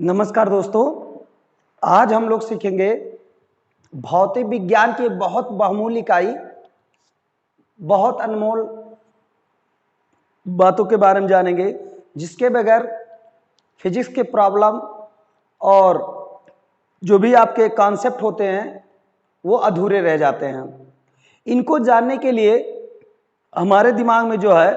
नमस्कार दोस्तों, आज हम लोग सीखेंगे भौतिक विज्ञान की बहुत बहुमूल्य इकाई, बहुत अनमोल बातों के बारे में जानेंगे जिसके बगैर फिजिक्स के प्रॉब्लम और जो भी आपके कॉन्सेप्ट होते हैं वो अधूरे रह जाते हैं। इनको जानने के लिए हमारे दिमाग में जो है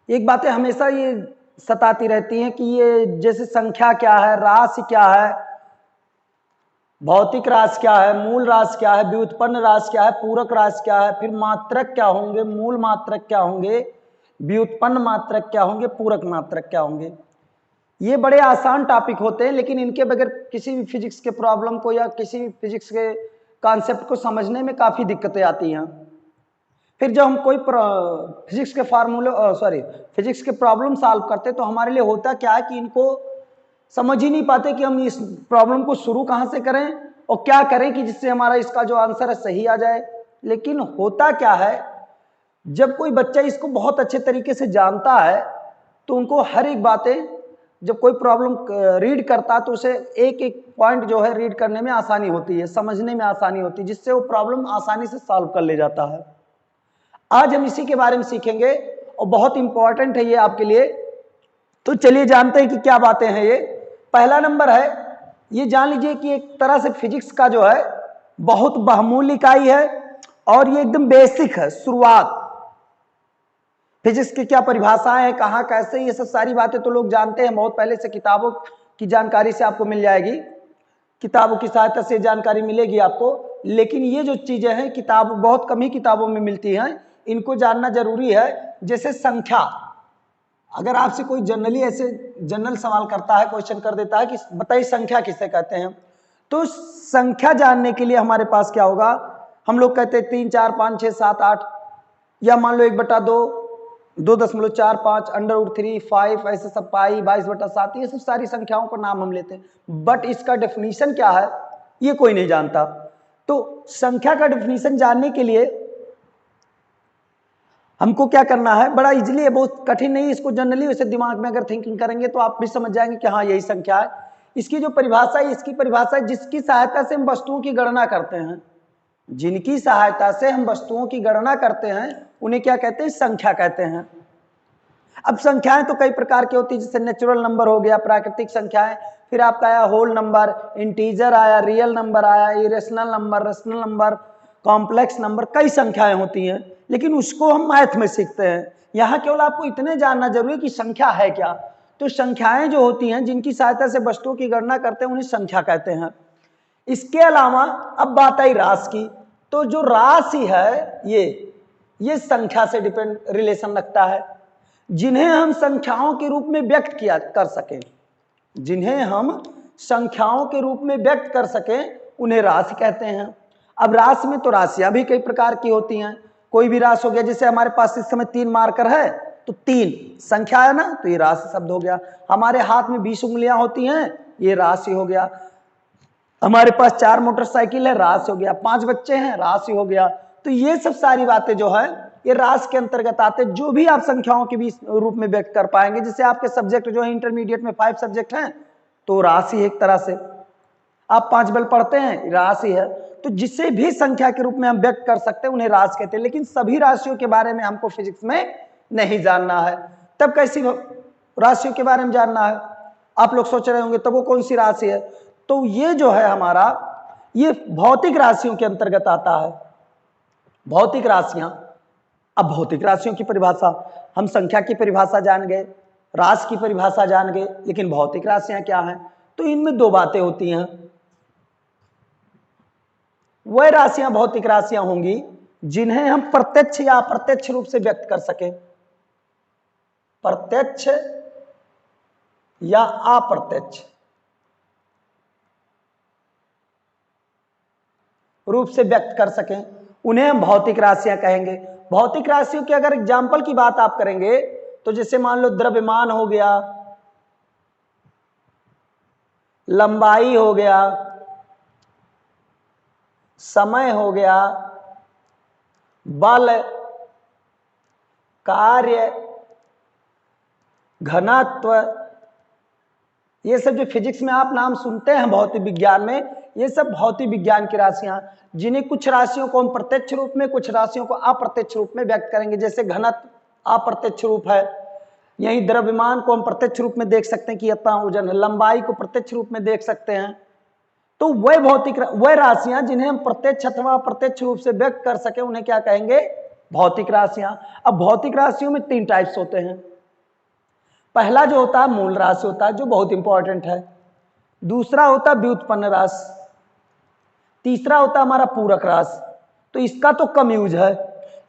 एक बातें हमेशा ये सताती रहती हैं कि ये जैसे संख्या क्या है, राशि क्या है, भौतिक राशि क्या है, मूल राशि क्या है, व्युत्पन्न राशि क्या है, पूरक राशि क्या है, फिर मात्रक क्या होंगे, मूल मात्रक क्या होंगे, व्युत्पन्न मात्रक क्या होंगे, पूरक मात्रक क्या होंगे। ये बड़े आसान टॉपिक होते हैं, लेकिन इनके बगैर किसी भी फिजिक्स के प्रॉब्लम को या किसी भी फिजिक्स के कॉन्सेप्ट को समझने में काफ़ी दिक्कतें आती हैं। फिर जब हम कोई फिजिक्स के फिजिक्स के प्रॉब्लम सॉल्व करते तो हमारे लिए होता क्या है कि इनको समझ ही नहीं पाते कि हम इस प्रॉब्लम को शुरू कहाँ से करें और क्या करें कि जिससे हमारा इसका जो आंसर है सही आ जाए। लेकिन होता क्या है, जब कोई बच्चा इसको बहुत अच्छे तरीके से जानता है तो उनको हर एक बातें, जब कोई प्रॉब्लम रीड करता तो उसे एक एक पॉइंट जो है रीड करने में आसानी होती है, समझने में आसानी होती है, जिससे वो प्रॉब्लम आसानी से सॉल्व कर ले जाता है। आज हम इसी के बारे में सीखेंगे और बहुत इंपॉर्टेंट है ये आपके लिए। तो चलिए जानते हैं कि क्या बातें हैं ये। पहला नंबर है, ये जान लीजिए कि एक तरह से फिजिक्स का जो है बहुत बहुमूल्य इकाई है और ये एकदम बेसिक है, शुरुआत। फिजिक्स की क्या परिभाषाएं हैं, कहाँ कैसे, ये सब सारी बातें तो लोग जानते हैं बहुत पहले से, किताबों की जानकारी से आपको मिल जाएगी, किताबों की सहायता से जानकारी मिलेगी आपको। लेकिन ये जो चीजें हैं किताब बहुत कम ही किताबों में मिलती हैं, इनको जानना जरूरी है। जैसे संख्या, अगर आपसे कोई जनरली ऐसे जनरल सवाल करता है, क्वेश्चन कर देता है कि बताइए संख्या किसे कहते हैं, तो संख्या जानने के लिए हमारे पास क्या होगा, हम लोग कहते हैं 3 4 5 6 7 8, या मान लो 1/2, 2.45, √3, 5, ऐसे सब, पाई, 22/7, ये सब सारी संख्याओं का नाम हम लेते हैं। बट इसका डेफिनेशन क्या है ये कोई नहीं जानता। तो संख्या का डेफिनेशन जानने के लिए हमको क्या करना है, बड़ा इजीली है, बहुत कठिन नहीं। इसको जनरली वैसे दिमाग में अगर थिंकिंग करेंगे तो आप भी समझ जाएंगे कि हाँ यही संख्या है। इसकी जो परिभाषा है, इसकी परिभाषा है जिसकी सहायता से हम वस्तुओं की गणना करते हैं, जिनकी सहायता से हम वस्तुओं की गणना करते हैं उन्हें क्या कहते हैं, संख्या कहते हैं। अब संख्याएं तो कई प्रकार की होती है, जैसे नेचुरल नंबर हो गया, प्राकृतिक संख्याएं, फिर आपका आया होल नंबर, इंटीजर आया, रियल नंबर आया, irrational number, rational number, complex number, कई संख्याएं होती हैं। लेकिन उसको हम मैथ में सीखते हैं। यहाँ केवल आपको इतने जानना जरूरी है कि संख्या है क्या। तो संख्याएं जो होती हैं जिनकी सहायता से वस्तुओं की गणना करते हैं उन्हें संख्या कहते हैं। इसके अलावा अब बात आई राशि की, तो जो राशि है ये संख्या से डिपेंड रिलेशन रखता है, जिन्हें हम संख्याओं के रूप में व्यक्त किया कर सकें, जिन्हें हम संख्याओं के रूप में व्यक्त कर सकें उन्हें राशि कहते हैं। अब राशि में तो राशियां भी कई प्रकार की होती हैं। कोई भी राशि हो गया, जैसे हमारे पास इस समय 3 मार्कर है तो 3 संख्या है ना, तो ये राशि शब्द हो गया। हमारे हाथ में 20 उंगलियां होती हैं, ये राशि हो गया। हमारे पास 4 मोटरसाइकिल है, राशि हो गया। 5 बच्चे हैं, राशि हो गया। तो ये सब सारी बातें जो है ये राशि के अंतर्गत आते हैं, जो भी आप संख्याओं के भी रूप में व्यक्त कर पाएंगे। जैसे आपके सब्जेक्ट जो है इंटरमीडिएट में 5 सब्जेक्ट हैं तो राशि एक तरह से, आप 5 बल पढ़ते हैं, राशि है। तो जिसे भी संख्या के रूप में हम व्यक्त कर सकते हैं उन्हें राशि कहते हैं। लेकिन सभी राशियों के बारे में हमको फिजिक्स में नहीं जानना है। तब कैसी राशियों के बारे में जानना है, आप लोग सोच रहे होंगे तब वो कौन सी राशि है। तो ये जो है हमारा, ये भौतिक राशियों के अंतर्गत आता है, भौतिक राशियां। अब भौतिक राशियों की परिभाषा, हम संख्या की परिभाषा जान गए, राशि की परिभाषा जान गए, लेकिन भौतिक राशियां क्या हैं, तो इनमें 2 बातें होती हैं। वह राशियां भौतिक राशियां होंगी जिन्हें हम प्रत्यक्ष या अप्रत्यक्ष रूप से व्यक्त कर सकें, प्रत्यक्ष या अप्रत्यक्ष रूप से व्यक्त कर सकें, उन्हें हम भौतिक राशियां कहेंगे। भौतिक राशियों के अगर एग्जाम्पल की बात आप करेंगे तो जैसे मान लो द्रव्यमान हो गया, लंबाई हो गया, समय हो गया, बल, कार्य, घनत्व, ये सब जो फिजिक्स में आप नाम सुनते हैं भौतिक विज्ञान में, ये सब भौतिक विज्ञान की राशियां, जिन्हें कुछ राशियों को हम प्रत्यक्ष रूप में, कुछ राशियों को अप्रत्यक्ष रूप में व्यक्त करेंगे। जैसे घनत्व अप्रत्यक्ष रूप है, यही द्रव्यमान को हम प्रत्यक्ष रूप में देख सकते हैं कि इतना वजन है, लंबाई को प्रत्यक्ष रूप में देख सकते हैं। तो वह राशियां जिन्हें हम प्रत्यक्ष अथवा अप्रत्यक्ष रूप से व्यक्त कर सके उन्हें क्या कहेंगे? भौतिक राशियां। अब भौतिक राशियों में 3 टाइप्स होते हैं। पहला जो होता है मूल राशि होता है, जो बहुत इंपॉर्टेंट है। दूसरा होता है व्युत्पन्न राशि। तीसरा होता है हमारा पूरक राशि। तो इसका तो कम यूज है,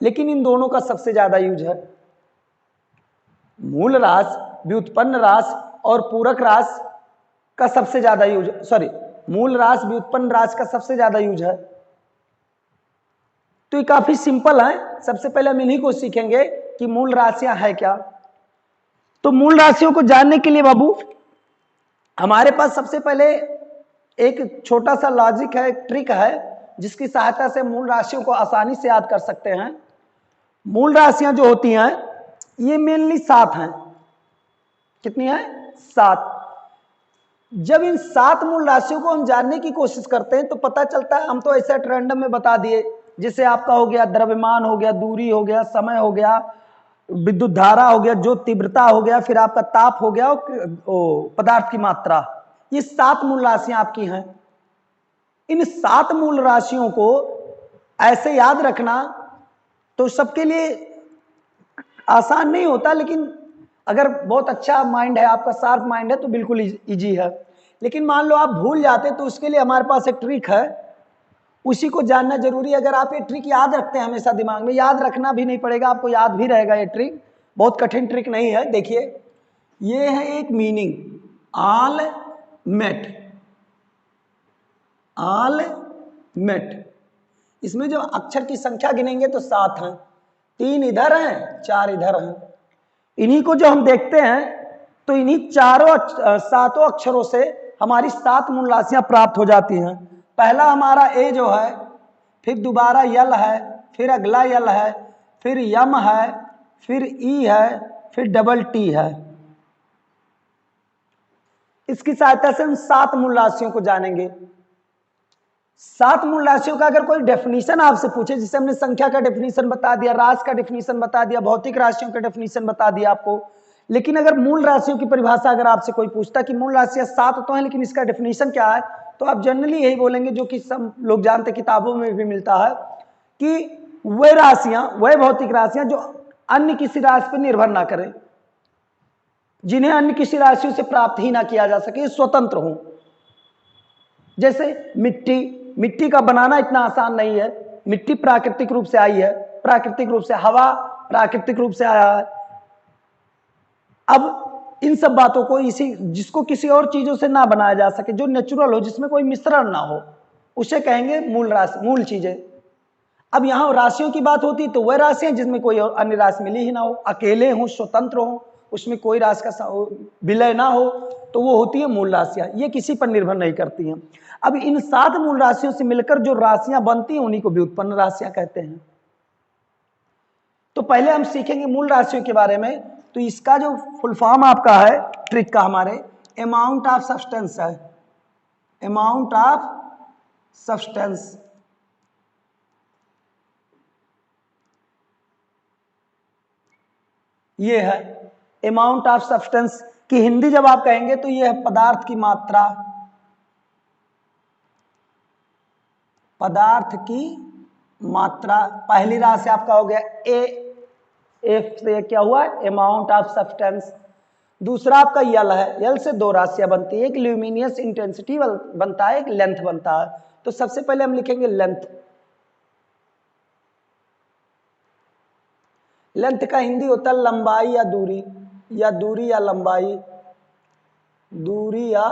लेकिन इन दोनों का सबसे ज्यादा यूज है। मूल राशि, व्युत्पन्न राशि और पूरक राशि का सबसे ज्यादा यूज, मूल राशि व्युत्पन्न राशि का सबसे ज्यादा यूज है। तो ये काफी सिंपल है। सबसे पहले हम इन्हीं को सीखेंगे कि मूल राशियां है क्या। तो मूल राशियों को जानने के लिए बाबू हमारे पास सबसे पहले एक छोटा सा लॉजिक है, एक ट्रिक है, जिसकी सहायता से मूल राशियों को आसानी से याद कर सकते हैं। मूल राशियां जो होती हैं ये मेनली 7 हैं। कितनी है? 7। जब इन 7 मूल राशियों को हम जानने की कोशिश करते हैं तो पता चलता है, हम तो ऐसे रैंडम में बता दिए, जैसे आपका हो गया द्रव्यमान हो गया, दूरी हो गया, समय हो गया, विद्युत धारा हो गया, जो तीव्रता हो गया, फिर आपका ताप हो गया, पदार्थ की मात्रा। ये 7 मूल राशियां आपकी हैं। इन 7 मूल राशियों को ऐसे याद रखना तो सबके लिए आसान नहीं होता, लेकिन अगर बहुत अच्छा माइंड है आपका, शार्प माइंड है, तो बिल्कुल इजी है। लेकिन मान लो आप भूल जाते तो उसके लिए हमारे पास एक ट्रिक है, उसी को जानना जरूरी है। अगर आप ये ट्रिक याद रखते हैं हमेशा दिमाग में, याद रखना भी नहीं पड़ेगा, आपको याद भी रहेगा। ये ट्रिक बहुत कठिन ट्रिक नहीं है। देखिए, ये है एक meaning, all mate. All mate, इसमें जो अक्षर की संख्या गिनेंगे तो 7 हैं। 3 इधर हैं, 4 इधर हैं। इन्हीं को जो हम देखते हैं तो इन्हीं 7 अक्षरों से हमारी 7 मूल राशियां प्राप्त हो जाती हैं। पहला हमारा ए जो है, फिर दोबारा यल है, फिर अगला यल है, फिर यम है, फिर ई है, फिर डबल टी है। इसकी सहायता से हम 7 मूल राशियों को जानेंगे। 7 मूल राशियों का अगर कोई डेफिनेशन आपसे पूछे, जिसे हमने संख्या का डेफिनेशन बता दिया, राशि का डेफिनेशन बता दिया, भौतिक राशियों का डेफिनेशन बता दिया आपको, लेकिन अगर मूल राशियों की परिभाषा अगर आपसे कोई पूछता कि मूल राशियां 7 तो हैं लेकिन इसका डेफिनेशन क्या है, तो आप जनरली यही बोलेंगे जो कि सब लोग जानते, किताबों में भी मिलता है, कि वह राशियां, वह भौतिक राशियां जो अन्य किसी राशि पर निर्भर ना करें, जिन्हें अन्य किसी राशियों से प्राप्त ही ना किया जा सके, स्वतंत्र हों। जैसे मिट्टी का बनाना इतना आसान नहीं है। मिट्टी प्राकृतिक रूप से आई है, प्राकृतिक रूप से। हवा प्राकृतिक रूप से आया है। अब इन सब बातों को, इसी जिसको किसी और चीजों से ना बनाया जा सके, जो नेचुरल हो, जिसमें कोई मिश्रण ना हो, उसे कहेंगे मूल राशि, मूल चीजें। अब यहां राशियों की बात होती तो वह राशियां जिसमें कोई और अन्य राशि मिली ही ना हो, अकेले हो, स्वतंत्र हो, उसमें कोई राशि का विलय ना हो, तो वो होती है मूल राशियां। ये किसी पर निर्भर नहीं करती हैं। अब इन 7 मूल राशियों से मिलकर जो राशियां बनती हैं उन्हीं को व्युत्पन्न राशियां कहते हैं। तो पहले हम सीखेंगे मूल राशियों के बारे में। तो इसका जो फुल फॉर्म आपका है ट्रिक का, हमारे अमाउंट ऑफ सब्सटेंस है। अमाउंट ऑफ सब्सटेंस, ये है अमाउंट ऑफ सब्सटेंस की हिंदी जब आप कहेंगे तो ये है पदार्थ की मात्रा। पदार्थ की मात्रा। पहली राशि आपका हो गया ए, एफ से क्या हुआ? Amount of substance. दूसरा आपका यल है। यल से 2 राशियां बनती है, एक ल्यूमिनियस इंटेंसिटी बनता है, एक लेंथ बनता है। तो सबसे पहले हम लिखेंगे लेंथ। लेंथ का हिंदी होता है लंबाई या दूरी, या दूरी या लंबाई, दूरी या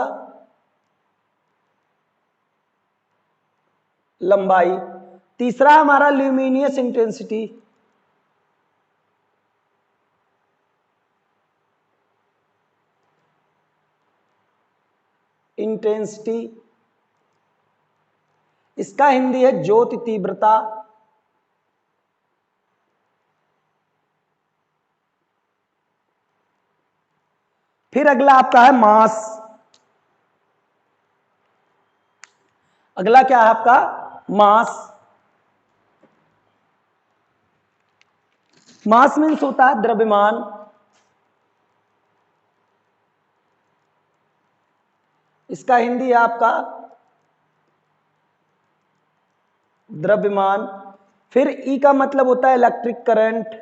लंबाई। तीसरा हमारा ल्यूमिनियस इंटेंसिटी। इंटेंसिटी, इसका हिंदी है ज्योति तीव्रता। फिर अगला आपका है मास। अगला क्या है आपका मास। मास मीन्स होता है द्रव्यमान। इसका हिंदी है आपका द्रव्यमान। फिर ई का मतलब होता है इलेक्ट्रिक करंट।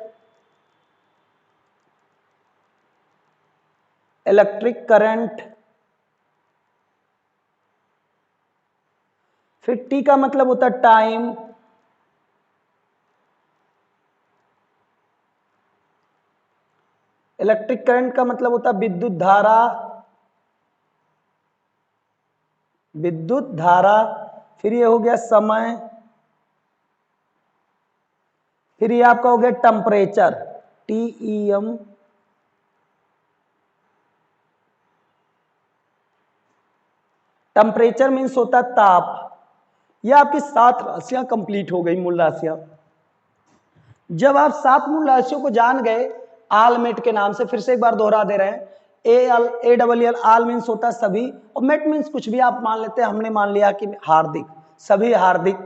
Electric current. फिर टी का मतलब होता है टाइम। इलेक्ट्रिक करंट का मतलब होता है विद्युत धारा। विद्युत धारा। फिर ये हो गया समय। फिर ये आपका हो गया टेम्परेचर, TEM। टेम्परेचर मीन्स होता है ताप। ये आपकी 7 राशियां कंप्लीट हो गई, मूल राशियां। जब आप 7 मूल राशियों को जान गए आल मेट के नाम से, फिर से एक बार दोहरा दे रहे हैं, AL आल मीन्स होता है सभी, और मेट मीन्स कुछ भी आप मान लेते हैं। हमने मान लिया कि हार्दिक, सभी हार्दिक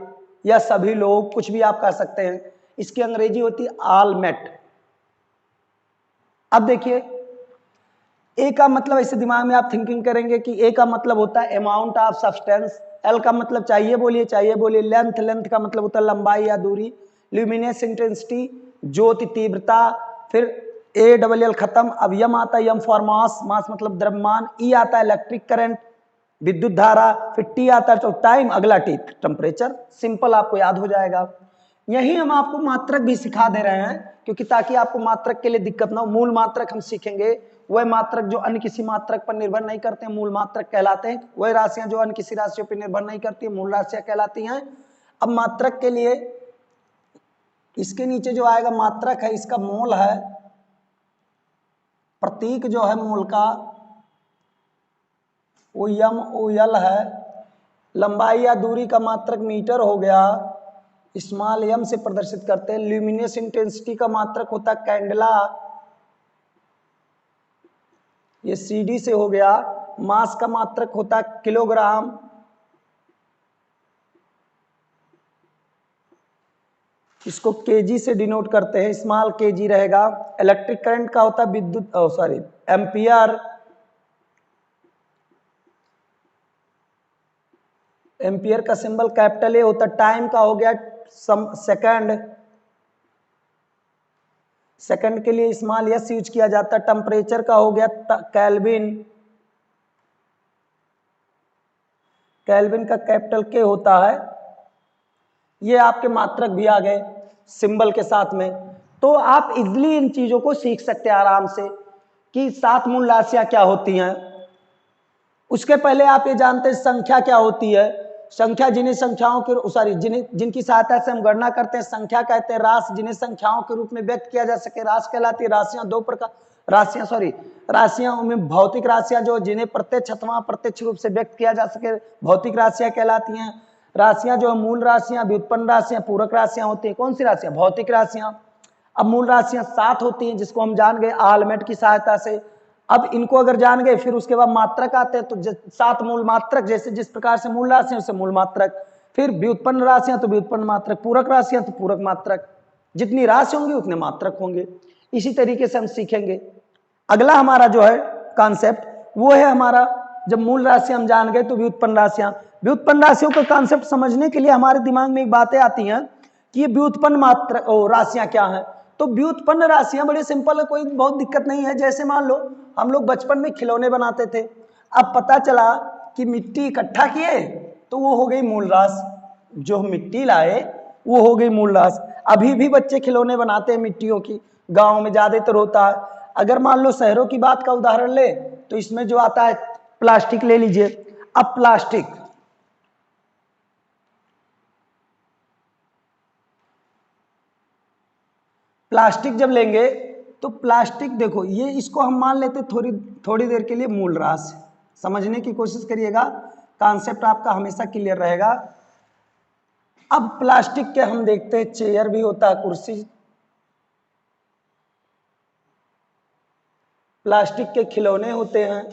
या सभी लोग, कुछ भी आप कह सकते हैं। इसकी अंग्रेजी होती है आल मेट। अब देखिए ए का मतलब, ऐसे दिमाग में आप थिंकिंग करेंगे कि ए का मतलब होता है अमाउंट ऑफ सब्सटेंस। एल का मतलब चाहिए बोलिए। लेंथ का मतलब होता है लंबाई या दूरी। ल्यूमिनेस इंटेंसिटी, ज्योति तीव्रता। फिर ALL खत्म। अब यम आता है, यम फॉर मास। मास मतलब द्रव्यमान। ई आता है इलेक्ट्रिक करंट, विद्युत धारा। फिर टी आता है तो टाइम। अगला टी टेम्परेचर। सिंपल, आपको याद हो जाएगा। यही हम आपको मात्रक भी सिखा दे रहे हैं, क्योंकि ताकि आपको मात्रक के लिए दिक्कत ना हो। मूल मात्रक हम सीखेंगे, वह मात्रक जो अन्य किसी मात्रक पर निर्भर नहीं करते हैं, मूल मात्रक कहलाते हैं। वह राशियां जो अन्य किसी राशियों पर निर्भर नहीं करती है, मूल राशियां कहलाती हैं। अब मात्रक के लिए इसके नीचे जो आएगा मात्रक है, इसका मोल है। प्रतीक जो है मोल का वो OL है। लंबाई या दूरी का मात्रक मीटर हो गया, स्मॉल m से प्रदर्शित करते हैं। ल्यूमिनेस इंटेंसिटी का मात्रक होता है कैंडला, ये CD से हो गया। मास का मात्रक होता है किलोग्राम। इसको kg से डिनोट करते हैं, स्मॉल kg रहेगा। इलेक्ट्रिक करंट का होता है एम्पियर। एम्पियर का सिंबल कैपिटल ए होता है। टाइम का हो गया सेकंड। सेकंड के लिए स्मॉल s यूज किया जाता है। टेम्परेचर का हो गया केल्विन। केल्विन का कैपिटल K होता है। ये आपके मात्रक भी आ गए सिंबल के साथ में। तो आप इजिली इन चीजों को सीख सकते हैं आराम से कि 7 मूल राशियां क्या होती हैं। उसके पहले आप ये जानते हैं संख्या क्या होती है। संख्या जिन्हें संख्याओं के जिनकी सहायता से हम गणना करते हैं संख्या कहते हैं। राशि जिन्हें संख्याओं के रूप में व्यक्त किया जा सके राशि कहलाती है। राशियां दो प्रकार, राशियां में भौतिक राशियां जो जिन्हें प्रत्यक्ष अथवा अप्रत्यक्ष रूप से व्यक्त किया जा सके भौतिक राशियां कहलाती हैं। राशियां जो मूल राशियां, व्युत्पन्न राशियां, पूरक राशियां होती हैं। कौन सी राशियां? भौतिक राशियां। अब मूल राशियां 7 होती हैं, जिसको हम जान गए आलमेट की सहायता से। अब इनको अगर जान गए, फिर उसके बाद मात्रक आते हैं। तो 7 मूल मात्रक, जैसे जिस प्रकार से मूल राशियां उससे मूल मात्रक। फिर व्युत्पन्न राशियां तो व्युत्पन्न मात्रक, पूरक राशियां तो पूरक मात्रक। जितनी राशि होंगी उतने मात्रक होंगे। इसी तरीके से हम सीखेंगे। अगला हमारा जो है कॉन्सेप्ट वो है हमारा, जब मूल राशि हम जान गए तो व्युत्पन्न राशियां। व्युत्पन्न राशियों का कॉन्सेप्ट समझने के लिए हमारे दिमाग में एक बातें आती हैं कि ये व्युत्पन्न मात्र राशियां क्या हैं। तो व्युत्पन्न राशियां बड़ी सिंपल है, कोई बहुत दिक्कत नहीं है। जैसे मान लो हम लोग बचपन में खिलौने बनाते थे, अब पता चला कि मिट्टी इकट्ठा किए तो वो हो गई मूल राशि। जो मिट्टी लाए वो हो गई मूल राशि। अभी भी बच्चे खिलौने बनाते हैं मिट्टियों की, गांव में ज्यादातर होता है। अगर मान लो शहरों की बात का उदाहरण ले तो इसमें जो आता है प्लास्टिक ले लीजिए। अब प्लास्टिक जब लेंगे तो प्लास्टिक देखो, ये इसको हम मान लेते थोड़ी देर के लिए मूल राशि। समझने की कोशिश करिएगा, कॉन्सेप्ट आपका हमेशा क्लियर रहेगा। अब प्लास्टिक के हम देखते हैं चेयर भी होता है, कुर्सी। प्लास्टिक के खिलौने होते हैं।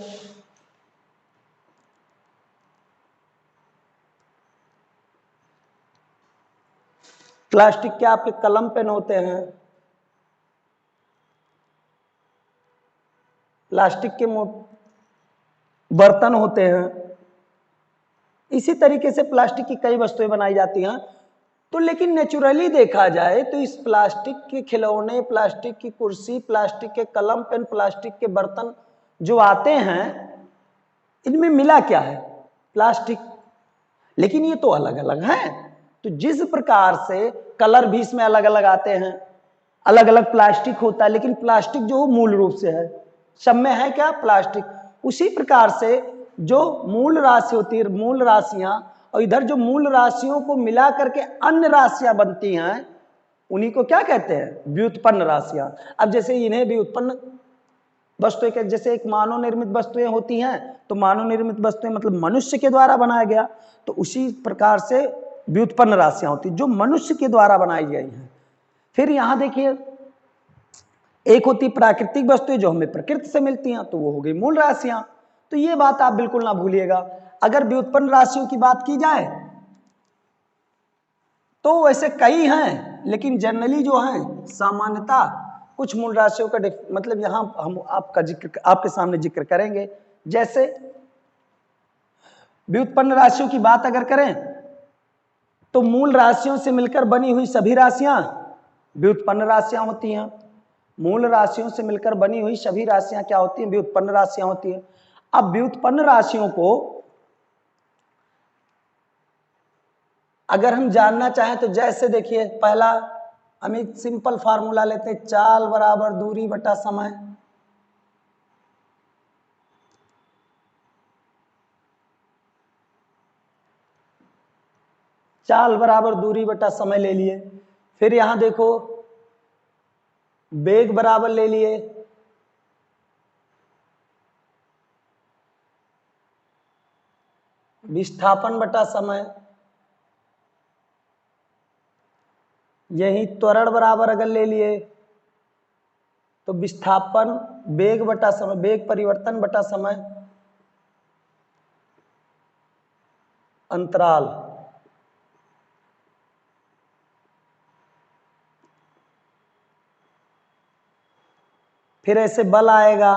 प्लास्टिक के आपके कलम पेन होते हैं, प्लास्टिक के बर्तन होते हैं, इसी तरीके से प्लास्टिक की कई वस्तुएं बनाई जाती हैं। तो लेकिन नेचुरली देखा जाए तो इस प्लास्टिक के खिलौने, प्लास्टिक की कुर्सी, प्लास्टिक के कलम पेन, प्लास्टिक के बर्तन जो आते हैं, इनमें मिला क्या है? प्लास्टिक। लेकिन ये तो अलग अलग हैं। तो जिस प्रकार से कलर भी इसमें अलग अलग आते हैं, अलग अलग प्लास्टिक होता है, लेकिन प्लास्टिक जो मूल रूप से है, सब में है क्या? प्लास्टिक। उसी प्रकार से जो मूल राशि होती है, मूल राशियां, और इधर जो मूल राशियों को मिला करके अन्य राशियां बनती हैं, उन्हीं को क्या कहते हैं? व्युत्पन्न राशियां। अब जैसे इन्हें व्युत्पन्न वस्तुएं के, जैसे एक मानव निर्मित वस्तुएं होती हैं, तो मानव निर्मित वस्तुएं मतलब मनुष्य के द्वारा बनाया गया, तो उसी प्रकार से व्युत्पन्न राशियां होती जो मनुष्य के द्वारा बनाई गई हैं। फिर यहां देखिए, एक होती प्राकृतिक वस्तुएं जो हमें प्रकृति से मिलती हैं, तो वो हो गई मूल राशियां। तो ये बात आप बिल्कुल ना भूलिएगा। अगर व्युत्पन्न राशियों की बात की जाए तो वैसे कई हैं, लेकिन जनरली जो है सामान्यता कुछ मूल राशियों का मतलब यहां हम आपके सामने जिक्र करेंगे। जैसे व्युत्पन्न राशियों की बात अगर करें तो मूल राशियों से मिलकर बनी हुई सभी राशियां व्युत्पन्न राशियां होती हैं। मूल राशियों से मिलकर बनी हुई सभी राशियां क्या होती हैं? व्युत्पन्न राशियां होती हैं। अब व्युत्पन्न राशियों को अगर हम जानना चाहें तो जैसे देखिए, पहला हम एक सिंपल फार्मूला लेते हैं, चाल बराबर दूरी बटा समय। चाल बराबर दूरी बटा समय ले लिए। फिर यहां देखो, वेग बराबर ले लिए, विस्थापन बटा समय। यही त्वरण बराबर अगर ले लिए तो विस्थापन वेग बटा समय, वेग परिवर्तन बटा समय, अंतराल। फिर ऐसे बल आएगा।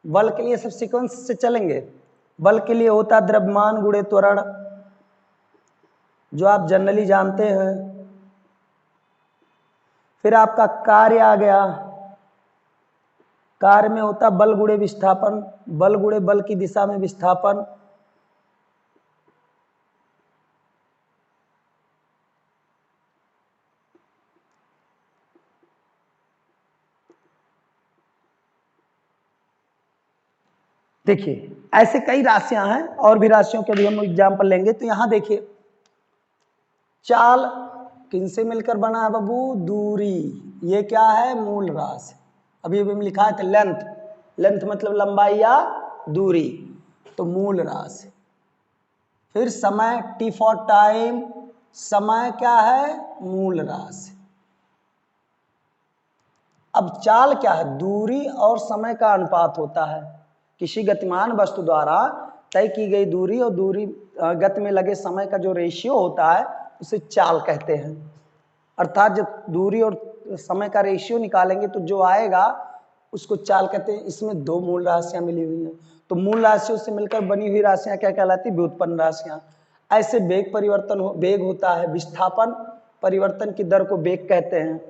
बल के लिए सब सीक्वेंस से चलेंगे। बल के लिए होता द्रव्यमान गुणे त्वरण, जो आप जनरली जानते हैं। फिर आपका कार्य आ गया। कार्य में होता बल गुणे विस्थापन, बल गुणे बल की दिशा में विस्थापन। देखिए ऐसे कई राशियां हैं, और भी राशियों के भी हम एग्जाम्पल लेंगे। तो यहां देखिए, चाल किनसे मिलकर बना है बाबू? दूरी। ये क्या है? मूल राशि। अभी अभी लिखा है था लेंथ, लेंथ मतलब लंबाई या दूरी, तो मूल राशि। फिर समय, टी फॉर टाइम, समय क्या है? मूल राशि। अब चाल क्या है? दूरी और समय का अनुपात होता है। किसी गतिमान वस्तु द्वारा तय की गई दूरी और दूरी गति में लगे समय का जो रेशियो होता है, उसे चाल कहते हैं। अर्थात जब दूरी और समय का रेशियो निकालेंगे तो जो आएगा उसको चाल कहते हैं। इसमें दो मूल राशियां मिली हुई हैं, तो मूल राशियों से मिलकर बनी हुई राशियां क्या कहलाती? व्युत्पन्न राशियां। ऐसे वेग परिवर्तन वेग होता है, विस्थापन परिवर्तन की दर को वेग कहते हैं।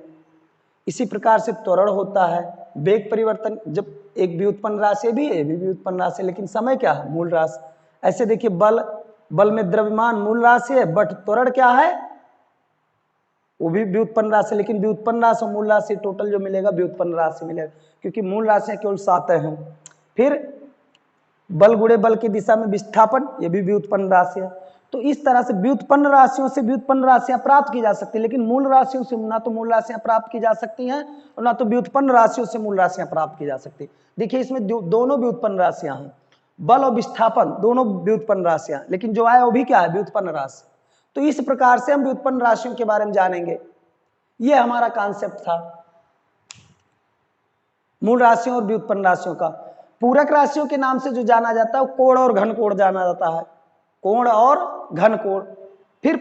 इसी प्रकार से त्वरण होता है, वेग परिवर्तन, जब एक व्युत्पन्न राशि भी है, भी व्युत्पन्न राशि, लेकिन समय क्या है? मूल राशि। ऐसे देखिए, बल, बल में द्रव्यमान मूल राशि है, बट त्वरण क्या है? वो भी व्युत्पन्न राशि, लेकिन व्युत्पन्न राशि और मूल राशि टोटल जो मिलेगा व्युत्पन्न राशि मिलेगा, क्योंकि मूल राशियां केवल 7 हैं। फिर बल गुणे बल की दिशा में विस्थापन, ये भी व्युत्पन्न राशि है। तो इस तरह से व्युत्पन्न राशियों से व्युत्पन्न राशियां प्राप्त की जा सकती है, लेकिन मूल राशियों से ना तो मूल राशियां प्राप्त की जा सकती हैं और ना तो व्युत्पन्न राशियों से मूल राशियां प्राप्त की जा सकती। देखिए इसमें दोनों व्युत्पन्न राशियां हैं, बल और विस्थापन दोनों व्युत्पन्न राशियां, लेकिन जो आया वो भी क्या है? व्युत्पन्न राशि। तो इस प्रकार से हम व्युत्पन्न राशियों के बारे में जानेंगे। ये हमारा कॉन्सेप्ट था मूल राशियों और व्युत्पन्न राशियों का। पूरक राशियों के नाम से जो जाना जाता है वो कोण और घन कोण जाना जाता है, कोण और घन कोण। फिर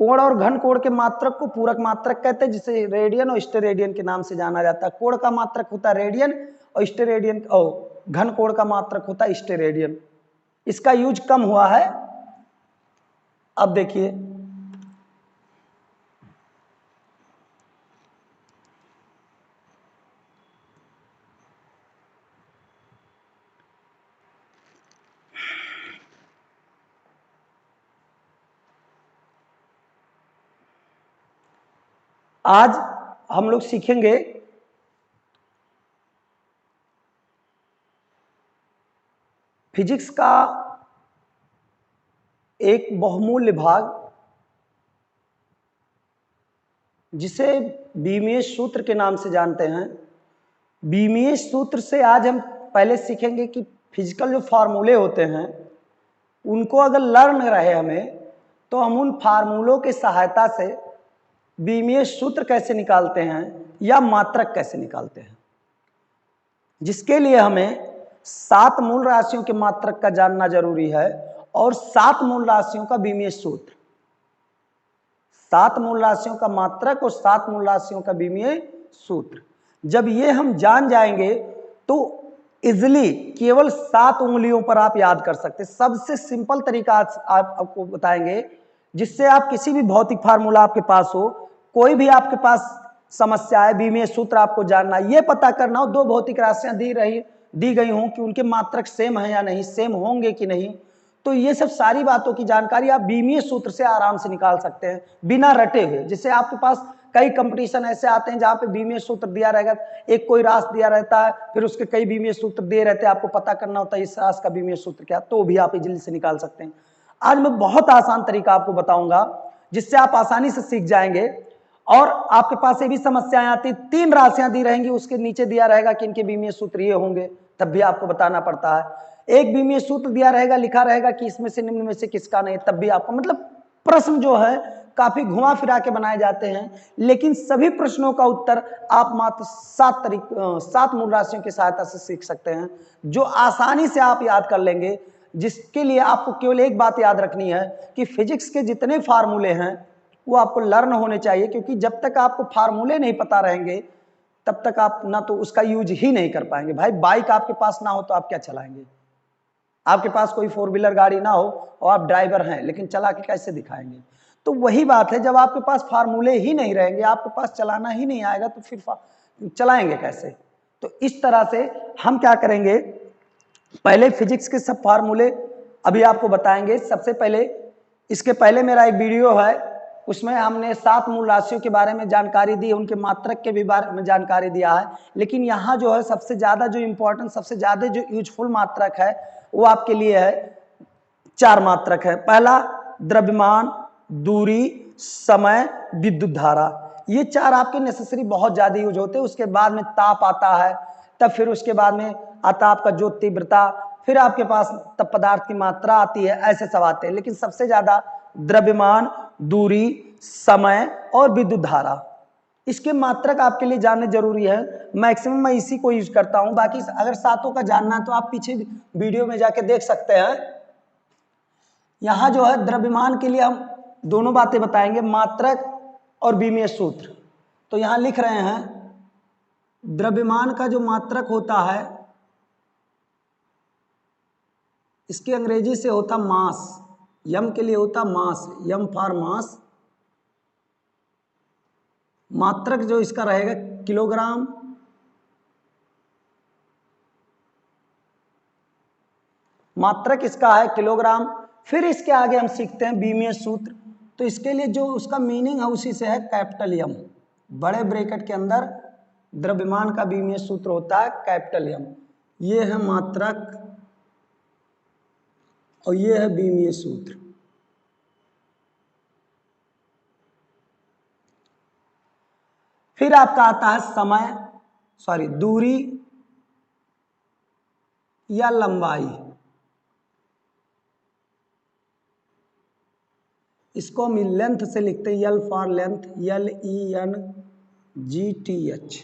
कोण और घन कोण के मात्रक को पूरक मात्रक कहते हैं, जिसे रेडियन और स्टेरेडियन के नाम से जाना जाता है। कोण का मात्रक होता है रेडियन और स्टेरेडियन और घन कोण का मात्रक होता है स्टेरेडियन। इसका यूज कम हुआ है। अब देखिए, आज हम लोग सीखेंगे फिजिक्स का एक बहुमूल्य भाग, जिसे बीमीय सूत्र के नाम से जानते हैं। बीमीय सूत्र से आज हम पहले सीखेंगे कि फिजिकल जो फार्मूले होते हैं उनको अगर लर्न रहे हमें, तो हम उन फार्मूलों की सहायता से बीमीय सूत्र कैसे निकालते हैं या मात्रक कैसे निकालते हैं, जिसके लिए हमें 7 मूल राशियों के मात्रक का जानना जरूरी है और 7 मूल राशियों का बीमीय सूत्र। 7 मूल राशियों का मात्रक और 7 मूल राशियों का बीमीय सूत्र जब ये हम जान जाएंगे तो इजिली केवल 7 उंगलियों पर आप याद कर सकते हैं। सबसे सिंपल तरीका आज आपको बताएंगे, जिससे आप किसी भी भौतिक फार्मूला आपके पास हो, कोई भी आपके पास समस्या है, बीमीय सूत्र आपको जानना, ये पता करना हो, 2 भौतिक राशियां दी गई हों कि उनके मात्रक सेम है या नहीं, सेम होंगे कि नहीं, तो ये सब सारी बातों की जानकारी आप बीमीय सूत्र से आराम से निकाल सकते हैं बिना रटे हुए। जिससे आपके पास कई कंपटीशन ऐसे आते हैं जहां पे बीमीय सूत्र दिया रहेगा, एक कोई रास दिया रहता है, फिर उसके कई बीमीय सूत्र दिए रहते हैं, आपको पता करना होता है इस रास का बीमीय सूत्र क्या, तो भी आप इजीली से निकाल सकते हैं। आज मैं बहुत आसान तरीका आपको बताऊंगा जिससे आप आसानी से सीख जाएंगे। और आपके पास ये भी समस्याएं आती, 3 राशियां दी रहेंगी, उसके नीचे दिया रहेगा कि इनके बीमीय सूत्र ये होंगे, तब भी आपको बताना पड़ता है। एक बीमीय सूत्र दिया रहेगा, लिखा रहेगा कि इसमें से निम्न में से किसका नहीं, तब भी आपको, मतलब प्रश्न जो है काफी घुमा फिरा के बनाए जाते हैं, लेकिन सभी प्रश्नों का उत्तर आप मात्र 7 मूल राशियों की सहायता से सीख सकते हैं, जो आसानी से आप याद कर लेंगे। जिसके लिए आपको केवल एक बात याद रखनी है कि फिजिक्स के जितने फार्मूले हैं वो आपको लर्न होने चाहिए, क्योंकि जब तक आपको फार्मूले नहीं पता रहेंगे तब तक आप ना तो उसका यूज ही नहीं कर पाएंगे। भाई बाइक आपके पास ना हो तो आप क्या चलाएंगे? आपके पास कोई 4 व्हीलर गाड़ी ना हो और आप ड्राइवर हैं, लेकिन चला के कैसे दिखाएंगे? तो वही बात है, जब आपके पास फार्मूले ही नहीं रहेंगे, आपके पास चलाना ही नहीं आएगा, तो फिर चलाएंगे कैसे? तो इस तरह से हम क्या करेंगे, पहले फिजिक्स के सब फार्मूले अभी आपको बताएंगे। सबसे पहले, इसके पहले मेरा एक वीडियो है, उसमें हमने 7 मूल राशियों के बारे में जानकारी दी, उनके मात्रक के भी बारे में जानकारी दिया है। लेकिन यहाँ जो है सबसे ज्यादा जो इम्पोर्टेंट, सबसे ज्यादा जो यूजफुल मात्रक है वो आपके लिए है 4 मात्रक है। पहला द्रव्यमान, दूरी, समय, विद्युत धारा। ये 4 आपके नेसेसरी बहुत ज्यादा यूज होते हैं। उसके बाद में ताप आता है, तब फिर उसके बाद में आता आपका ज्योत तीव्रता, फिर आपके पास तब पदार्थ की मात्रा आती है, ऐसे सब आते हैं। लेकिन सबसे ज्यादा द्रव्यमान, दूरी, समय और विद्युत धारा, इसके मात्रक आपके लिए जानने जरूरी है। मैक्सिमम मैं इसी को यूज करता हूं, बाकी अगर 7 का जानना है तो आप पीछे वीडियो में जाके देख सकते हैं। यहां जो है द्रव्यमान के लिए हम दोनों बातें बताएंगे, मात्रक और बीमीय सूत्र। तो यहां लिख रहे हैं, द्रव्यमान का जो मात्रक होता है इसके अंग्रेजी से होता मास, यम के लिए होता मास, यम फॉर मास। मात्रक जो इसका रहेगा किलोग्राम, मात्रक इसका है किलोग्राम। फिर इसके आगे हम सीखते हैं बीमीय सूत्र। तो इसके लिए जो उसका मीनिंग है उसी से है कैपिटल यम, बड़े ब्रैकेट के अंदर द्रव्यमान का बीमीय सूत्र होता है कैपिटल यम। ये है मात्रक और ये है बीमीय सूत्र। फिर आपका आता है समय, दूरी या लंबाई। इसको हम लेंथ से लिखते हैं, यल फॉर लेंथ, LENGTH।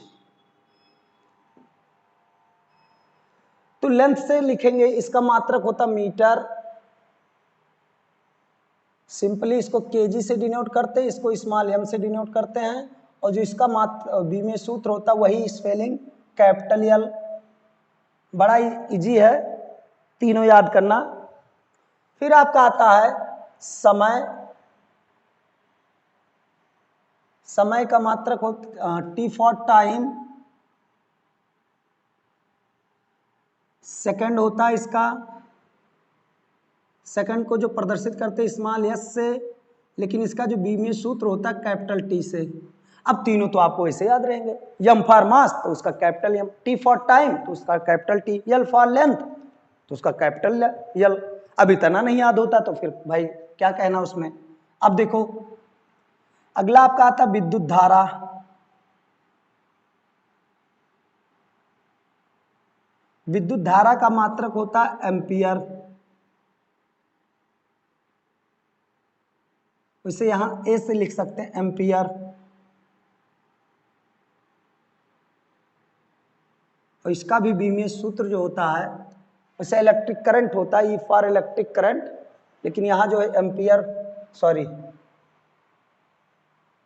तो लेंथ से लिखेंगे, इसका मात्रक होता मीटर, सिंपली इसको केजी से डिनोट करते हैं, इसको स्मॉल m से डिनोट करते हैं, और जो इसका बीमीय सूत्र होता है वही स्पेलिंग कैपिटल L। बड़ा इजी है, तीनों याद करना। फिर आपका आता है समय। समय का मात्रक होता T फॉर टाइम, सेकंड होता है इसका, सेकंड को जो प्रदर्शित करते हैं स्मॉल s से, लेकिन इसका जो बीमीय सूत्र होता है कैपिटल T से। अब तीनों तो आपको ऐसे याद रहेंगे। m फॉर मास तो उसका capital M, T for time तो उसका capital T, L for length तो उसका कैपिटल L। अब इतना नहीं याद होता तो फिर भाई क्या कहना उसमें। अब देखो अगला आपका आता विद्युत धारा। विद्युत धारा का मात्रक होता है एम्पियर। इसे यहां ए से लिख सकते हैं एम्पियर। और इसका भी बीमीय सूत्र जो होता है वैसे इलेक्ट्रिक करंट होता है, ई फॉर इलेक्ट्रिक करंट, लेकिन यहां जो है एम्पियर, सॉरी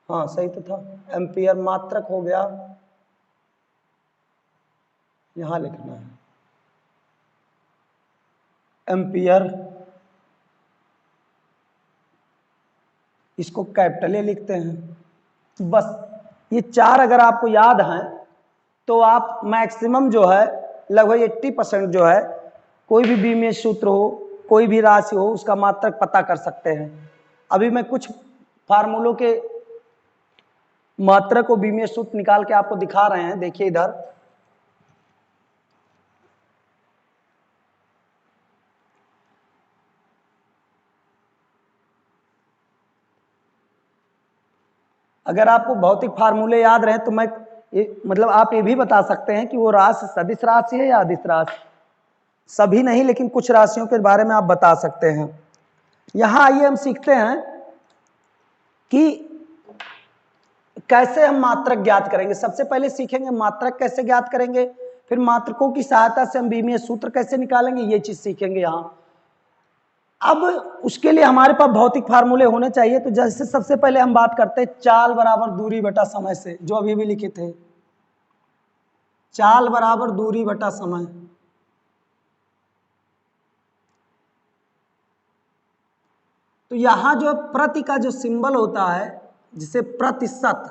हाँ सही तो था, एम्पियर मात्रक हो गया, यहां लिखना है एम्पियर, इसको कैपिटल ए लिखते हैं। बस ये चार अगर आपको याद हैं तो आप मैक्सिमम जो है लगभग 80% जो है कोई भी बीमीय सूत्र हो, कोई भी राशि हो, उसका मात्रक पता कर सकते हैं। अभी मैं कुछ फार्मूलों के मात्रक को बीमीय सूत्र निकाल के आपको दिखा रहे हैं, देखिए इधर। अगर आपको भौतिक फार्मूले याद रहे तो मैं मतलब आप ये भी बता सकते हैं कि वो राशि सदिश राशि है या अदिश राशि। सभी नहीं, लेकिन कुछ राशियों के बारे में आप बता सकते हैं। यहां आइए हम सीखते हैं कि कैसे हम मात्रक ज्ञात करेंगे। सबसे पहले सीखेंगे मात्रक कैसे ज्ञात करेंगे, फिर मात्रकों की सहायता से हम बीमीय सूत्र कैसे निकालेंगे, ये चीज सीखेंगे यहां। अब उसके लिए हमारे पास भौतिक फार्मूले होने चाहिए। तो जैसे सबसे पहले हम बात करते हैं चाल बराबर दूरी बटा समय से, जो अभी भी लिखे थे, चाल बराबर दूरी बटा समय। तो यहां जो प्रति का जो सिंबल होता है जिसे प्रतिशत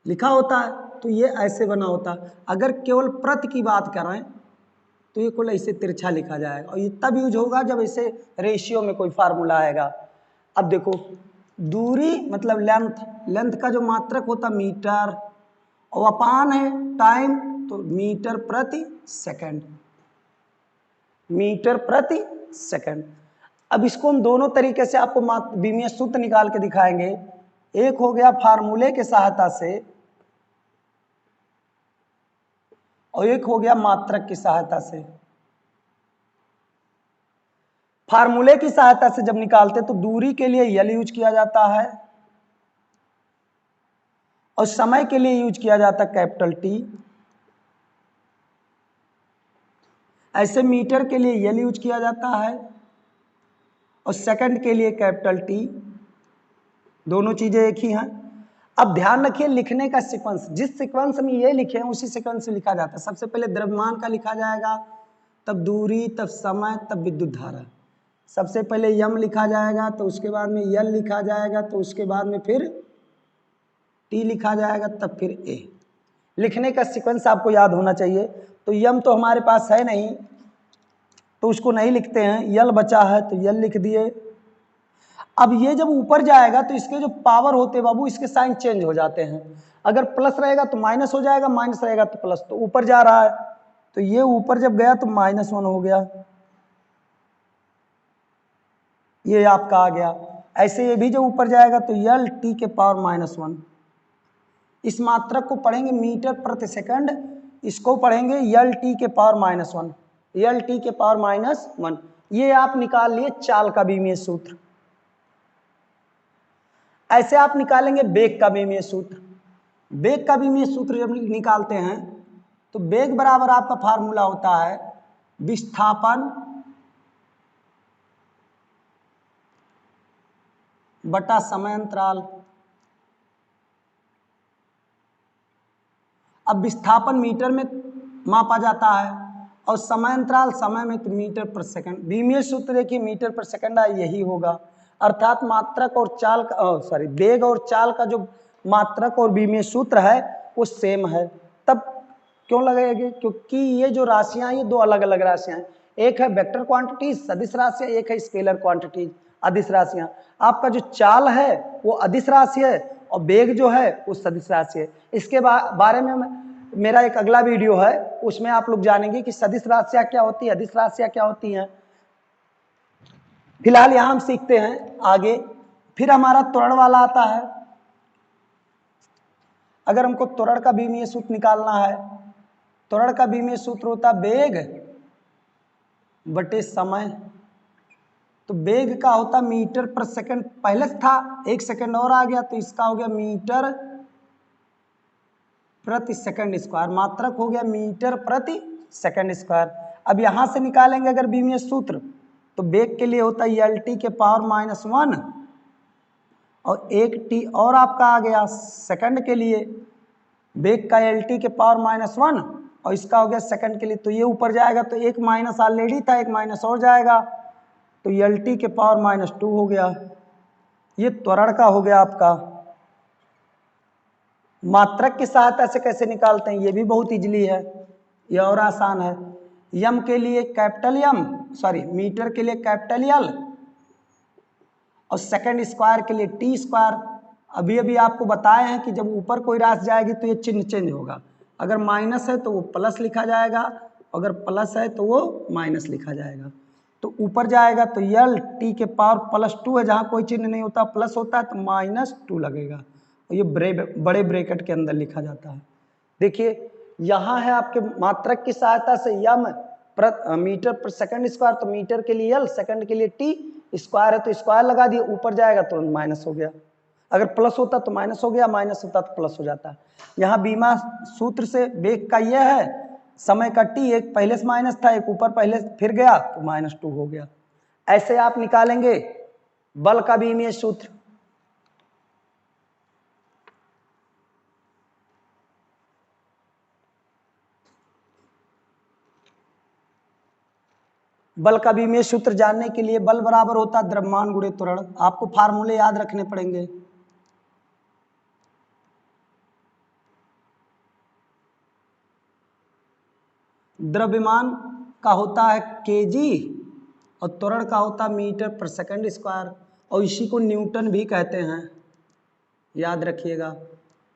लिखा होता है, तो ये ऐसे बना होता है। अगर केवल प्रति की बात करें तो ये कुल ऐसे तिरछा लिखा जाएगा, और ये तब यूज होगा जब ऐसे रेशियो में कोई फार्मूला आएगा। अब देखो दूरी मतलब लेंथ, लेंथ का जो मात्रक होता मीटर, और अपान है टाइम, तो मीटर प्रति सेकंड, मीटर प्रति सेकंड। अब इसको हम दोनों तरीके से आपको बीमीय सूत्र निकाल के दिखाएंगे। एक हो गया फार्मूले के सहायता से, और एक हो गया मात्रक की सहायता से। फार्मूले की सहायता से जब निकालते तो दूरी के लिए यल यूज किया जाता है, और समय के लिए यूज किया जाता है कैपिटल टी। ऐसे मीटर के लिए यल यूज किया जाता है, और सेकंड के लिए कैपिटल टी। दोनों चीजें एक ही हैं। अब ध्यान रखिए लिखने का सीक्वेंस, जिस सीक्वेंस में ये लिखे हैं उसी सीक्वेंस से लिखा जाता है। सबसे पहले द्रव्यमान का लिखा जाएगा, तब दूरी, तब समय, तब विद्युत धारा। सबसे पहले यम लिखा जाएगा, तो उसके बाद में यल लिखा जाएगा, तो उसके बाद में फिर टी लिखा जाएगा, तब फिर ए। लिखने का सीक्वेंस आपको याद होना चाहिए। तो यम तो हमारे पास है नहीं, तो उसको नहीं लिखते हैं। यल बचा है तो यल लिख दिए। अब ये जब ऊपर जाएगा तो इसके जो पावर होते हैं बाबू, इसके साइन चेंज हो जाते हैं। अगर प्लस रहेगा तो माइनस हो जाएगा, माइनस रहेगा तो प्लस। तो ऊपर जा रहा है तो ये ऊपर जब गया तो -1 हो गया, ये आपका आ गया। ऐसे ये भी जब ऊपर जाएगा तो यल टी के पावर -1। इस मात्रक को पढ़ेंगे मीटर प्रति सेकंड, इसको पढ़ेंगे यल टी के पावर -1, यल टी के पावर -1। ये आप निकाल लिए चाल का बीमीय सूत्र। ऐसे आप निकालेंगे वेग का बीमीय सूत्र। वेग का बीमीय सूत्र जब निकालते हैं तो वेग बराबर आपका फार्मूला होता है विस्थापन बटा समय अंतराल। अब विस्थापन मीटर में मापा जाता है और समय अंतराल समय में तो मीटर पर सेकंड। बीमीय सूत्र देखिए मीटर पर सेकंड यही होगा, अर्थात मात्रक और चाल का वेग और चाल का जो मात्रक और बीमीय सूत्र है वो सेम है। तब क्यों लगेगी? क्योंकि ये जो राशियां ये दो अलग अलग राशियां हैं, एक है वेक्टर क्वांटिटी सदिश राशि, एक है स्केलर क्वांटिटी अदिश राशियां। आपका जो चाल है वो अदिश राशि है और वेग जो है वो सदिश राशि है। इसके बारे में मेरा एक अगला वीडियो है, उसमें आप लोग जानेंगे कि सदिश राशियां क्या होती है, अदिश राशियां क्या होती हैं। फिलहाल यहां हम सीखते हैं आगे। फिर हमारा त्वरण वाला आता है। अगर हमको त्वरण का बीमीय सूत्र निकालना है, त्वरण का बीमीय सूत्र होता वेग बटे समय। तो वेग का होता मीटर पर सेकंड, पहले था 1 सेकंड और आ गया तो इसका हो गया मीटर प्रति सेकंड स्क्वायर, मात्रक हो गया मीटर प्रति सेकंड स्क्वायर। अब यहां से निकालेंगे अगर बीमीय सूत्र तो वेग के लिए होता है LT के पावर -1 और एक टी और आपका आ गया सेकंड के लिए, वेग का LT के पावर -1 और इसका हो गया सेकंड के लिए। तो ये ऊपर जाएगा तो एक माइनस ऑलरेडी था, एक माइनस और जाएगा तो LT के पावर -2 हो गया। ये त्वरण का हो गया आपका। मात्रक की सहायता से कैसे निकालते हैं ये भी बहुत इजली है, ये और आसान है। यम के लिए कैपिटल यम, मीटर के लिए कैपिटल यल और सेकंड स्क्वायर के लिए टी स्क्वायर। अभी अभी आपको बताए हैं कि जब ऊपर कोई राशि जाएगी तो ये चिन्ह चेंज होगा, अगर माइनस है तो वो प्लस लिखा जाएगा, अगर प्लस है तो वो माइनस लिखा जाएगा। तो ऊपर जाएगा तो यल टी के पावर +2 है, जहाँ कोई चिन्ह नहीं होता प्लस होता है तो -2 लगेगा और ये बड़े ब्रैकेट के अंदर लिखा जाता है। देखिए यहाँ है आपके मात्रक की सहायता से यम मीटर पर सेकंड स्क्वायर, तो मीटर के लिए यल, सेकंड के लिए टी, स्क्वायर है तो स्क्वायर लगा दिए, ऊपर जाएगा तुरंत माइनस हो गया, अगर प्लस होता तो माइनस हो गया, माइनस होता तो प्लस हो जाता। यहाँ बीमा सूत्र से वेग का यह है, समय का टी, एक पहले से माइनस था एक ऊपर पहले फिर गया तो -2 हो गया। ऐसे आप निकालेंगे बल का बीमीय सूत्र। बल का बीमीय सूत्र जानने के लिए बल बराबर होता है द्रव्यमान गुणे त्वरण। आपको फार्मूले याद रखने पड़ेंगे। द्रव्यमान का होता है केजी और त्वरण का होता है मीटर पर सेकंड स्क्वायर और इसी को न्यूटन भी कहते हैं, याद रखिएगा।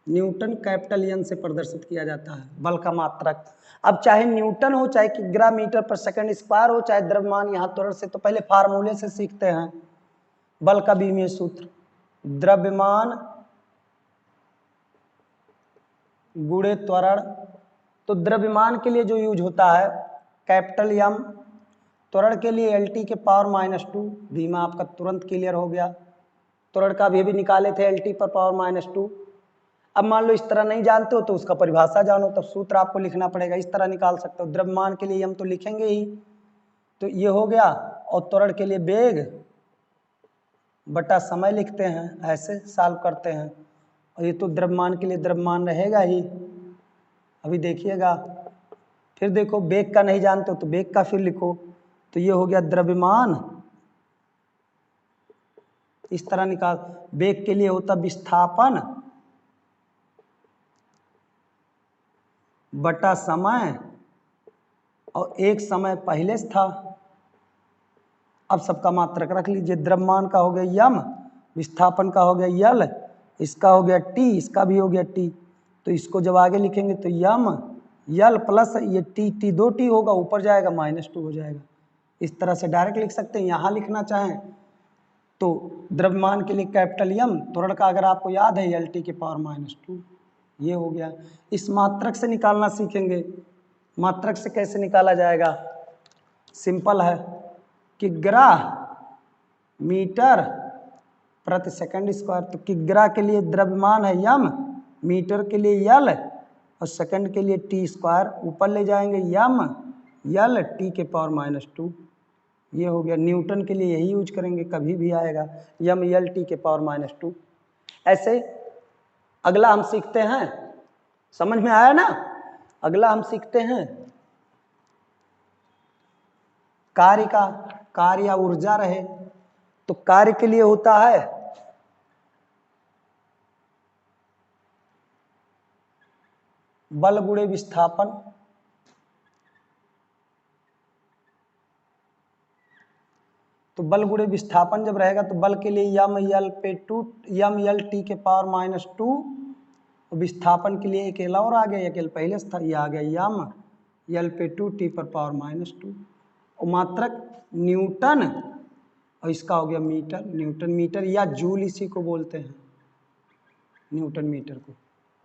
न्यूटन कैपिटल एन से प्रदर्शित किया जाता है बल का मात्रक। अब चाहे न्यूटन हो, चाहे किग्रा मीटर पर सेकंड स्क्वायर हो, चाहे द्रव्यमान यहाँ त्वरण से, तो पहले फार्मूले से सीखते हैं। बल का बीमीय सूत्र द्रव्यमान गुणे त्वरण। तो द्रव्यमान के लिए जो यूज होता है कैपिटल एम, त्वरण के लिए LT के पावर -2। बीमा आपका तुरंत क्लियर हो गया। त्वरण का भी निकाले थे LT पर पावर -2। अब मान लो इस तरह नहीं जानते हो तो उसका परिभाषा जानो, तब सूत्र आपको लिखना पड़ेगा। इस तरह निकाल सकते हो, द्रव्यमान के लिए हम तो लिखेंगे ही, तो ये हो गया, और त्वरण के लिए वेग बटा समय लिखते हैं, ऐसे सॉल्व करते हैं। और ये तो द्रव्यमान के लिए द्रव्यमान रहेगा ही। अभी देखिएगा, फिर देखो वेग का नहीं जानते हो तो वेग का फिर लिखो, तो ये हो गया द्रव्यमान। इस तरह निकाल, वेग के लिए होता विस्थापन बटा समय, और एक समय पहले से था। अब सबका मात्रक रख लीजिए। द्रव्यमान का हो गया यम, विस्थापन का हो गया यल, इसका हो गया टी, इसका भी हो गया टी। तो इसको जब आगे लिखेंगे तो यम यल प्लस ये टी, 2 टी होगा, ऊपर जाएगा -2 हो जाएगा। इस तरह से डायरेक्ट लिख सकते हैं। यहाँ लिखना चाहें तो द्रव्यमान के लिए कैपिटल यम, त्वरण का अगर आपको याद है LT के पावर -2, ये हो गया। इस मात्रक से निकालना सीखेंगे। मात्रक से कैसे निकाला जाएगा? सिंपल है, किग्रा मीटर प्रति सेकंड स्क्वायर। तो किग्रा के लिए द्रव्यमान है यम, मीटर के लिए यल और सेकंड के लिए टी स्क्वायर। ऊपर ले जाएंगे यम यल टी के पावर -2, ये हो गया। न्यूटन के लिए यही यूज करेंगे, कभी भी आएगा m/L/T के पावर -2। ऐसे अगला हम सीखते हैं, समझ में आया ना। अगला हम सीखते हैं कार्य का, कार्य या ऊर्जा रहे तो कार्य के लिए होता है बल गुणे विस्थापन। तो बल गुणे विस्थापन जब रहेगा तो बल के लिए m/L के पावर -2, विस्थापन के लिए एक और आ गया, एक पहले था, ये आ गया m/L/2 पर पावर -2। और मात्रक न्यूटन, और इसका हो गया मीटर, न्यूटन मीटर या जूल इसी को बोलते हैं, न्यूटन मीटर को,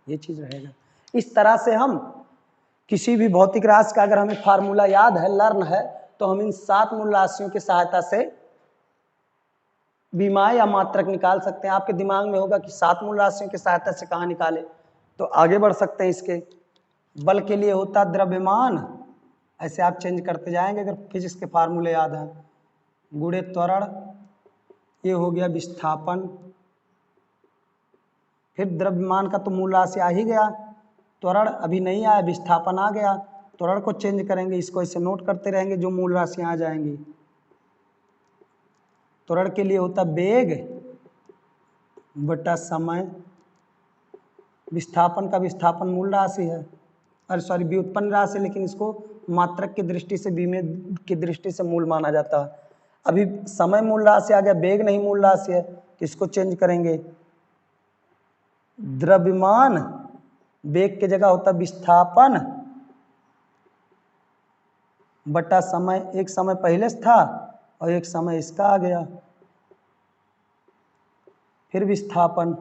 ये चीज़ रहेगा। इस तरह से हम किसी भी भौतिक राशि का अगर हमें फार्मूला याद है, लर्न है, तो हम इन 7 मूल राशियों की सहायता से विमाय या मात्रक निकाल सकते हैं। आपके दिमाग में होगा कि 7 मूल राशियों की सहायता से कहाँ निकाले, तो आगे बढ़ सकते हैं। इसके बल के लिए होता द्रव्यमान, ऐसे आप चेंज करते जाएंगे अगर फिजिक्स के फार्मूले याद हैं, गुणे त्वरण, ये हो गया विस्थापन। फिर द्रव्यमान का तो मूल राशि आ ही गया, त्वरण अभी नहीं आया, विस्थापन आ गया। त्वरण को चेंज करेंगे, इसको ऐसे नोट करते रहेंगे जो मूल राशियां आ जाएंगी। त्वरण के लिए होता वेग बटा समय, विस्थापन का विस्थापन मूल राशि है, अरे सॉरी व्युत्पन्न राशि, लेकिन इसको मात्रक की दृष्टि से विमेय की दृष्टि से मूल माना जाता है। अभी समय मूल राशि आ गया, वेग नहीं मूल राशि है, तो इसको चेंज करेंगे। द्रव्यमान वेग के जगह होता विस्थापन बटा समय, एक समय पहले से था और एक समय इसका आ गया। फिर विस्थापन,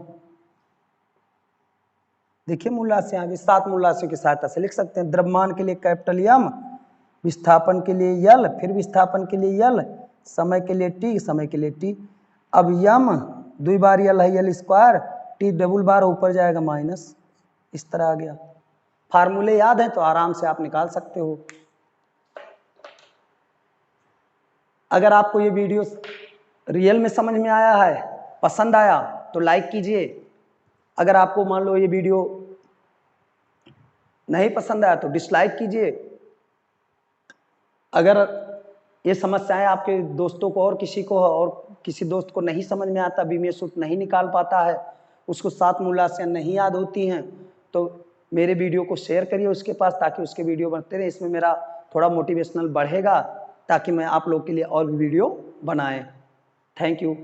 देखिए मूल राशि आ गई, 7 मूल राशियों की सहायता से लिख सकते हैं। द्रव्यमान के लिए कैपिटल M, विस्थापन के लिए L, फिर विस्थापन के लिए L, समय के लिए T, समय के लिए T। अब M 2 बार L है, L स्क्वायर, T डबल बार ऊपर जाएगा माइनस, इस तरह आ गया। फार्मूले याद है तो आराम से आप निकाल सकते हो। अगर आपको ये वीडियो रियल में समझ में आया है, पसंद आया तो लाइक कीजिए। अगर आपको मान लो ये वीडियो नहीं पसंद आया तो डिसलाइक कीजिए। अगर ये समस्याएं आपके दोस्तों को और किसी दोस्त को नहीं समझ में आता, विमेय सूत्र नहीं निकाल पाता है, उसको 7 मूल राशियां नहीं याद होती हैं, तो मेरे वीडियो को शेयर करिए उसके पास, ताकि उसके वीडियो बनते रहे। इसमें मेरा थोड़ा मोटिवेशनल बढ़ेगा ताकि मैं आप लोग के लिए और भी वीडियो बनाएं। Thank you.